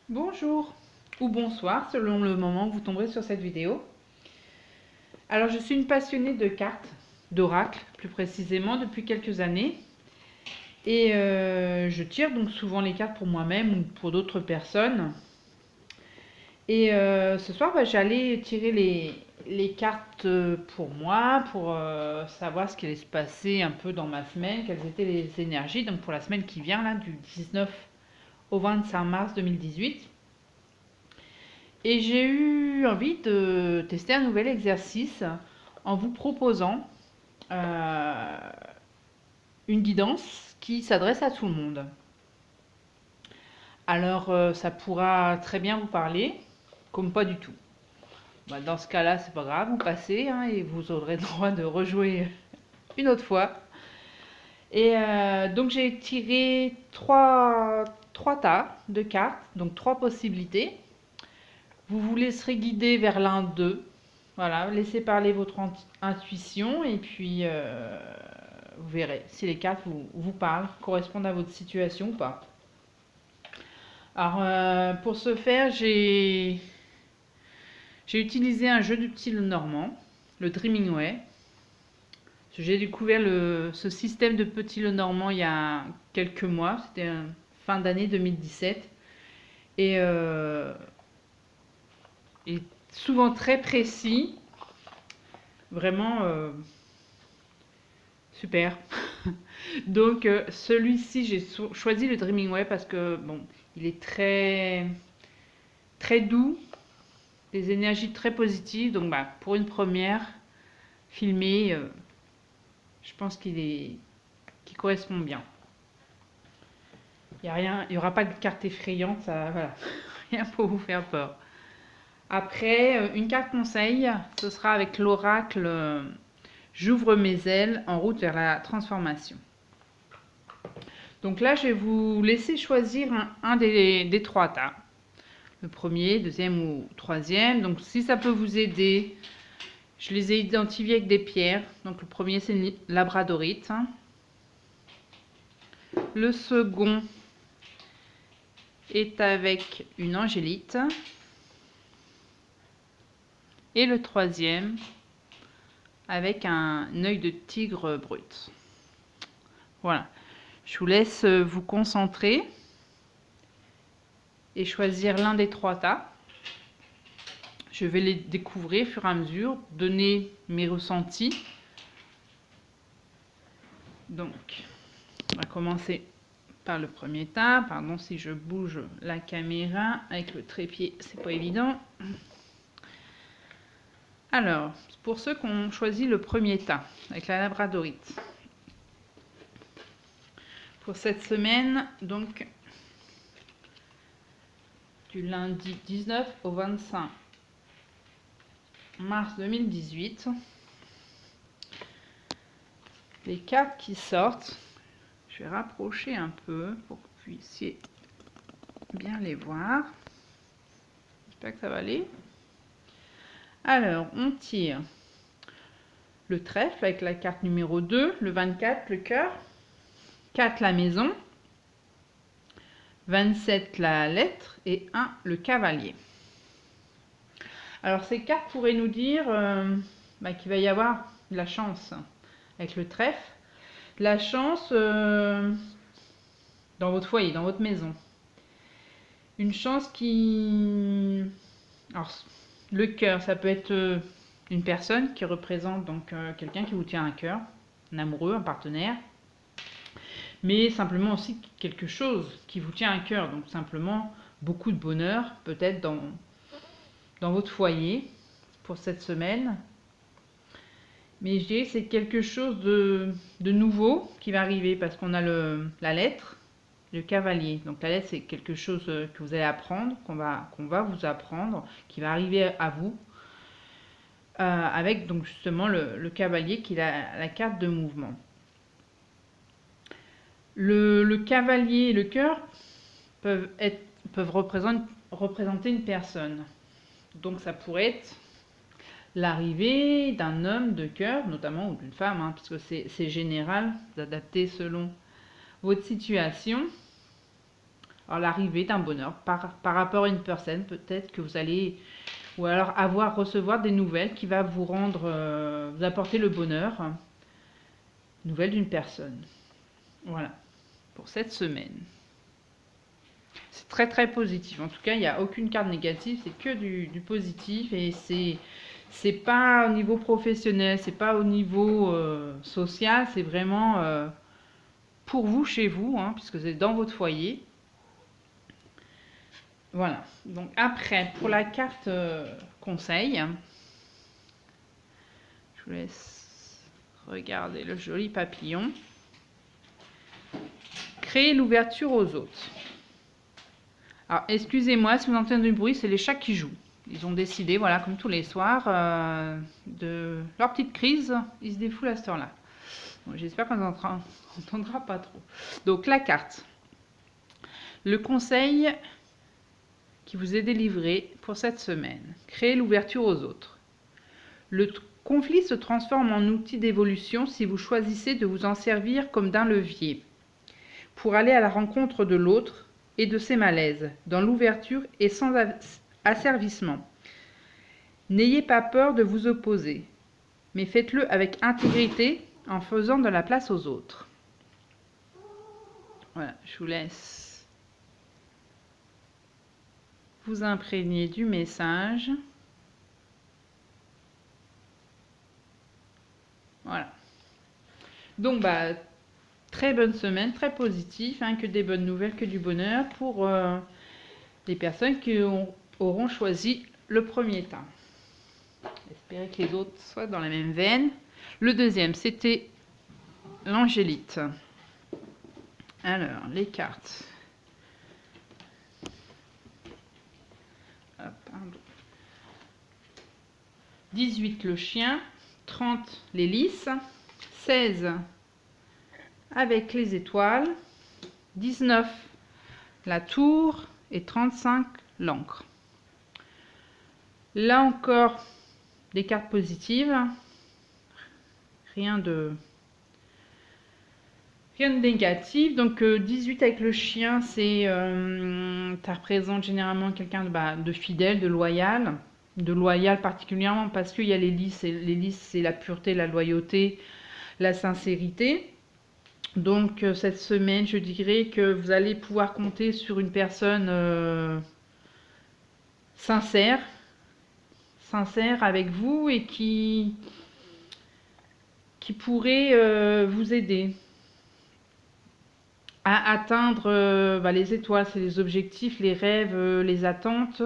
Bonjour ou bonsoir selon le moment où vous tomberez sur cette vidéo. Alors je suis une passionnée de cartes, d'oracle plus précisément depuis quelques années et je tire donc souvent les cartes pour moi-même ou pour d'autres personnes. Et ce soir j'allais tirer les cartes pour moi, pour savoir ce qui allait se passer un peu dans ma semaine, quelles étaient les énergies, donc pour la semaine qui vient là du 19 au 25 mars 2018. Et j'ai eu envie de tester un nouvel exercice en vous proposant euh, une guidance qui s'adresse à tout le monde. Alors ça pourra très bien vous parler, comme pas du tout. Bah, dans ce cas-là, c'est pas grave, vous passez hein, et vous aurez le droit de rejouer une autre fois. Et donc j'ai tiré trois tas de cartes, donc trois possibilités. Vous vous laisserez guider vers l'un d'eux. Voilà, laissez parler votre intuition et puis vous verrez si les cartes vous parlent, correspondent à votre situation ou pas. Alors pour ce faire, j'ai utilisé un jeu du style normand, le Dreaming Way. J'ai découvert ce système de petit le normand il y a quelques mois, c'était fin d'année 2017. Et est souvent très précis, vraiment super. Donc celui-ci, j'ai choisi le Dreaming Way parce que bon, il est très doux, des énergies très positives. Donc bah, pour une première filmée, je pense qu'il correspond bien. Il y a rien, il y aura pas de carte effrayante, ça, voilà, rien pour vous faire peur. Après, une carte conseil, ce sera avec l'oracle J'ouvre mes ailes en route vers la transformation. Donc là, je vais vous laisser choisir un des trois tas. Le premier, deuxième ou troisième. Donc si ça peut vous aider, je les ai identifiés avec des pierres. Donc le premier, c'est une labradorite. Le second est avec une angélite. Et le troisième avec un œil de tigre brut. Voilà. Je vous laisse vous concentrer et choisir l'un des trois tas. Je vais les découvrir au fur et à mesure, donner mes ressentis. Donc, on va commencer par le premier tas. Pardon si je bouge la caméra avec le trépied, c'est pas évident. Alors, pour ceux qui ont choisi le premier tas avec la labradorite, pour cette semaine, donc du lundi 19 au 25 mars 2018, les cartes qui sortent, je vais rapprocher un peu pour que vous puissiez bien les voir. J'espère que ça va aller. Alors, on tire le trèfle avec la carte numéro 2, le 24, le cœur, 4, la maison, 27, la lettre et 1, le cavalier. Alors, ces cartes pourraient nous dire qu'il va y avoir de la chance avec le trèfle. La chance dans votre foyer, dans votre maison. Une chance qui... Alors, le cœur, ça peut être une personne qui représente donc quelqu'un qui vous tient à cœur, un amoureux, un partenaire, mais simplement aussi quelque chose qui vous tient à cœur, donc simplement beaucoup de bonheur, peut-être dans votre foyer pour cette semaine. Mais je dirais que c'est quelque chose de nouveau qui va arriver parce qu'on a la lettre, le cavalier. Donc la lettre, c'est quelque chose que vous allez apprendre, qu'on va vous apprendre, qui va arriver à vous. Avec donc justement le cavalier qui est la carte de mouvement. Le cavalier et le cœur peuvent représenter une personne. Donc ça pourrait être l'arrivée d'un homme de cœur, notamment, ou d'une femme, hein, parce que c'est général, d'adapter selon votre situation. Alors l'arrivée d'un bonheur par rapport à une personne, peut-être que vous allez, ou alors recevoir des nouvelles qui va vous rendre, vous apporter le bonheur, nouvelles d'une personne. Voilà, pour cette semaine. C'est très très positif. En tout cas, il n'y a aucune carte négative, c'est que du positif et c'est pas au niveau professionnel, c'est pas au niveau social, c'est vraiment pour vous, chez vous, hein, puisque c'est dans votre foyer. Voilà. Donc après, pour la carte conseil, je vous laisse regarder le joli papillon. Créer l'ouverture aux autres. Alors, excusez-moi si vous entendez du bruit, c'est les chats qui jouent. Ils ont décidé, voilà, comme tous les soirs, de leur petite crise. Ils se défoulent à cette heure-là. Bon, j'espère qu'on n'entendra pas trop. Donc, la carte. Le conseil qui vous est délivré pour cette semaine. Créer l'ouverture aux autres. Le conflit se transforme en outil d'évolution si vous choisissez de vous en servir comme d'un levier pour aller à la rencontre de l'autre et de ses malaises, dans l'ouverture et sans asservissement. N'ayez pas peur de vous opposer, mais faites-le avec intégrité en faisant de la place aux autres. Voilà, je vous laisse vous imprégner du message. Voilà. Donc, très bonne semaine, très positif, hein, que des bonnes nouvelles, que du bonheur pour les personnes qui auront choisi le premier temps. J'espère que les autres soient dans la même veine. Le deuxième, c'était l'angélite. Alors, les cartes. Ah, pardon. 18, le chien. 30, les lys. 16, avec les étoiles. 19, la tour. Et 35, l'encre. Là encore, des cartes positives. Rien de négatif. Donc 18 avec le chien, ça représente généralement quelqu'un de fidèle, de loyal particulièrement parce qu'il y a les lys. Les lys, c'est la pureté, la loyauté, la sincérité. Donc cette semaine, je dirais que vous allez pouvoir compter sur une personne sincère avec vous et qui pourrait vous aider à atteindre les étoiles, c'est les objectifs, les rêves, les attentes.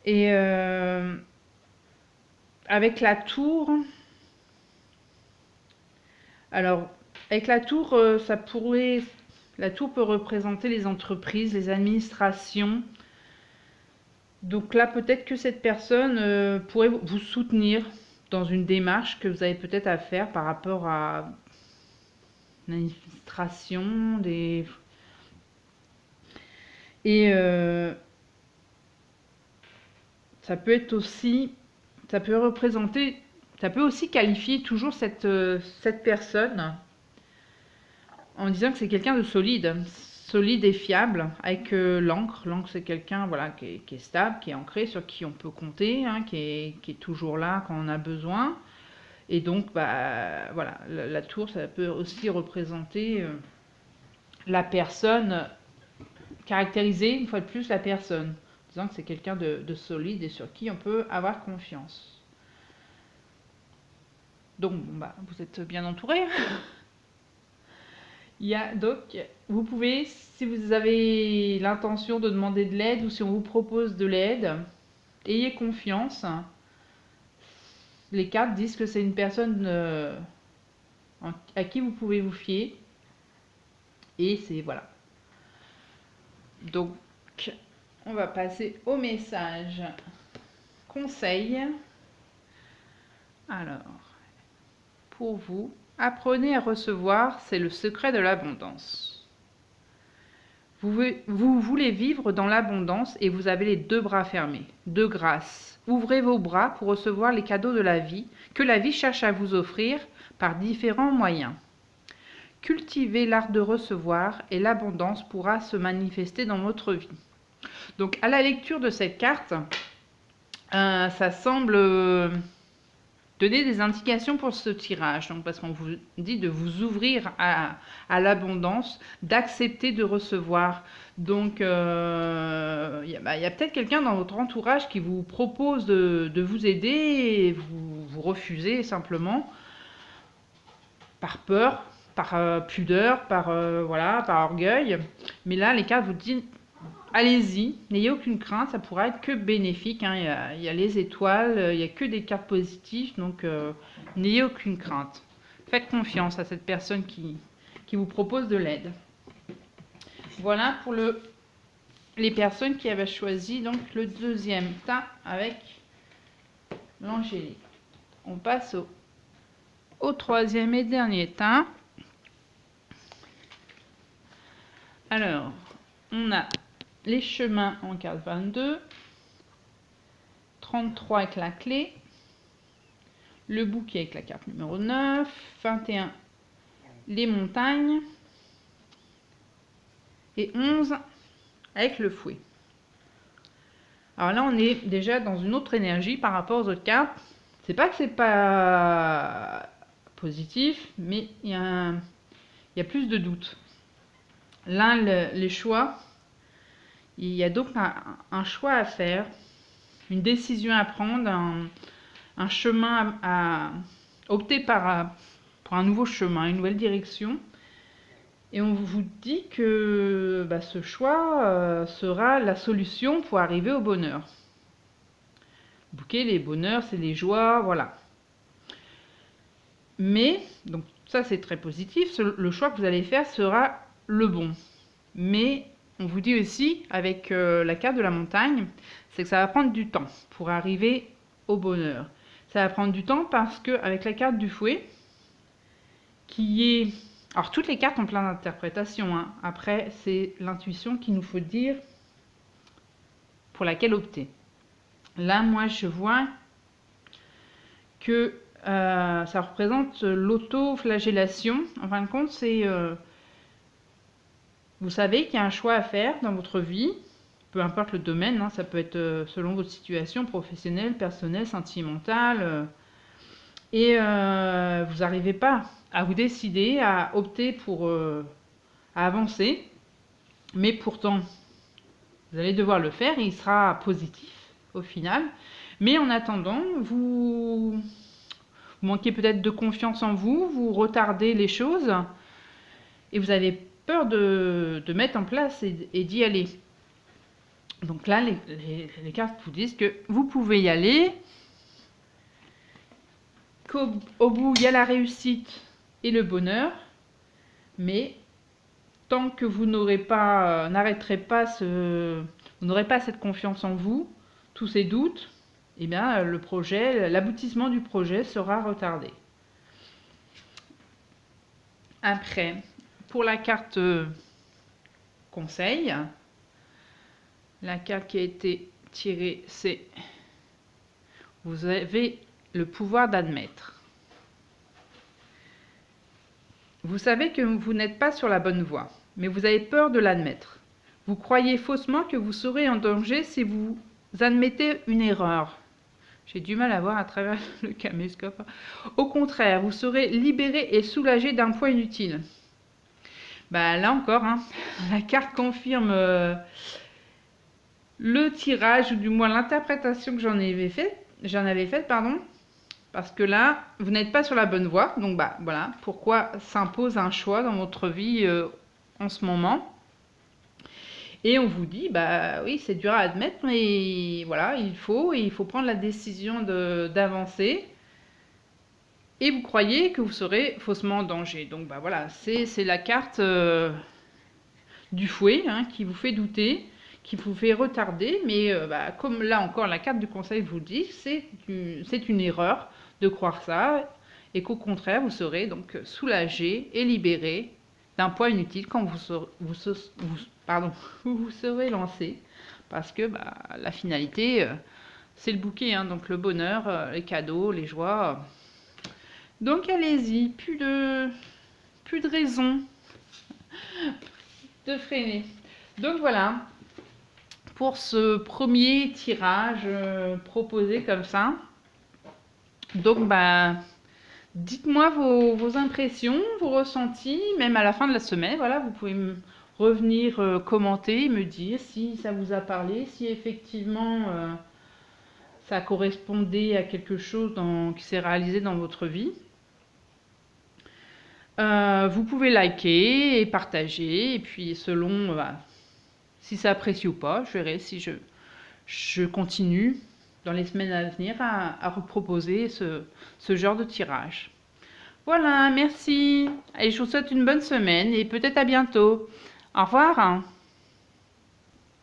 Et avec la tour, alors avec la tour, la tour peut représenter les entreprises, les administrations. Donc là, peut-être que cette personne pourrait vous soutenir dans une démarche que vous avez peut-être à faire par rapport à l'administration, et ça peut être aussi, ça peut aussi qualifier toujours cette personne en disant que c'est quelqu'un de solide et fiable, avec l'encre. L'encre, c'est quelqu'un, voilà, qui est stable, qui est ancré, sur qui on peut compter, hein, qui est toujours là quand on a besoin. Et donc, voilà, la tour, ça peut aussi représenter la personne, caractériser une fois de plus la personne, en disant que c'est quelqu'un de solide et sur qui on peut avoir confiance. Donc, vous êtes bien entouré. Il y a donc, vous pouvez, si vous avez l'intention de demander de l'aide ou si on vous propose de l'aide, ayez confiance. Les cartes disent que c'est une personne à qui vous pouvez vous fier. Et c'est voilà. Donc, on va passer au message conseil. Alors, pour vous, apprenez à recevoir, c'est le secret de l'abondance. Vous voulez vivre dans l'abondance et vous avez les deux bras fermés. De grâce, ouvrez vos bras pour recevoir les cadeaux de la vie que la vie cherche à vous offrir par différents moyens. Cultivez l'art de recevoir et l'abondance pourra se manifester dans votre vie. Donc à la lecture de cette carte, ça semble donner des indications pour ce tirage. Donc, parce qu'on vous dit de vous ouvrir à l'abondance, d'accepter de recevoir. Donc, y a peut-être quelqu'un dans votre entourage qui vous propose de vous aider et vous refusez simplement par peur, par pudeur, voilà, par orgueil. Mais là, les cartes vous disent allez-y, n'ayez aucune crainte, ça pourra être que bénéfique. Hein. Il y a les étoiles, il n'y a que des cartes positives, donc n'ayez aucune crainte. Faites confiance à cette personne qui vous propose de l'aide. Voilà pour les personnes qui avaient choisi donc le deuxième tas avec l'angélique. On passe au troisième et dernier tas. Alors, on a les chemins en carte 22, 33 avec la clé, le bouquet avec la carte numéro 9, 21 les montagnes et 11 avec le fouet. Alors là, on est déjà dans une autre énergie par rapport aux autres cartes. C'est pas que c'est pas positif, mais il y a plus de doutes. Là, les choix, il y a donc un choix à faire, une décision à prendre, un chemin à opter pour un nouveau chemin, une nouvelle direction. Et on vous dit que ce choix sera la solution pour arriver au bonheur. Le bouquet, les bonheurs, c'est les joies, voilà. Mais, donc ça c'est très positif, le choix que vous allez faire sera le bon. Mais on vous dit aussi, avec la carte de la montagne, c'est que ça va prendre du temps pour arriver au bonheur. Ça va prendre du temps parce que avec la carte du fouet, qui est... Alors, toutes les cartes ont plein d'interprétations. Hein. Après, c'est l'intuition qu'il nous faut dire pour laquelle opter. Là, moi, je vois que ça représente l'auto-flagellation. En fin de compte, c'est... vous savez qu'il y a un choix à faire dans votre vie, peu importe le domaine, hein, ça peut être selon votre situation professionnelle, personnelle, sentimentale, et vous n'arrivez pas à vous décider, à opter pour à avancer, mais pourtant, vous allez devoir le faire et il sera positif au final. Mais en attendant, vous manquez peut-être de confiance en vous, vous retardez les choses et vous avez peur de mettre en place et d'y aller. Donc là, les cartes vous disent que vous pouvez y aller, qu'au bout, il y a la réussite et le bonheur, mais tant que vous n'aurez pas, n'arrêterez pas vous n'aurez pas cette confiance en vous, tous ces doutes, eh bien, le projet, l'aboutissement du projet sera retardé. Après, pour la carte conseil, la carte qui a été tirée, c'est vous avez le pouvoir d'admettre. Vous savez que vous n'êtes pas sur la bonne voie, mais vous avez peur de l'admettre. Vous croyez faussement que vous serez en danger si vous admettez une erreur. J'ai du mal à voir à travers le caméscope. Au contraire, vous serez libéré et soulagé d'un poids inutile. Là encore, hein, la carte confirme le tirage, ou du moins l'interprétation que j'en avais faite, pardon. Parce que là, vous n'êtes pas sur la bonne voie. Donc, voilà pourquoi s'impose un choix dans votre vie en ce moment. Et on vous dit, oui, c'est dur à admettre, mais voilà, il faut prendre la décision d'avancer. Et vous croyez que vous serez faussement en danger. Donc, voilà, c'est la carte du fouet hein, qui vous fait douter, qui vous fait retarder. Mais comme là encore, la carte du conseil vous dit, c'est une erreur de croire ça, et qu'au contraire, vous serez donc soulagé et libéré d'un poids inutile quand vous serez lancé, parce que la finalité, c'est le bouquet, hein, donc le bonheur, les cadeaux, les joies. Donc allez-y, plus plus de raison de freiner. Donc voilà, pour ce premier tirage proposé comme ça. Donc dites-moi vos impressions, vos ressentis, même à la fin de la semaine. Voilà, vous pouvez revenir commenter, me dire si ça vous a parlé, si effectivement ça correspondait à quelque chose qui s'est réalisé dans votre vie. Vous pouvez liker et partager, et puis selon si ça apprécie ou pas, je verrai si je continue dans les semaines à venir à reproposer ce genre de tirage. Voilà, merci. Et je vous souhaite une bonne semaine et peut-être à bientôt. Au revoir.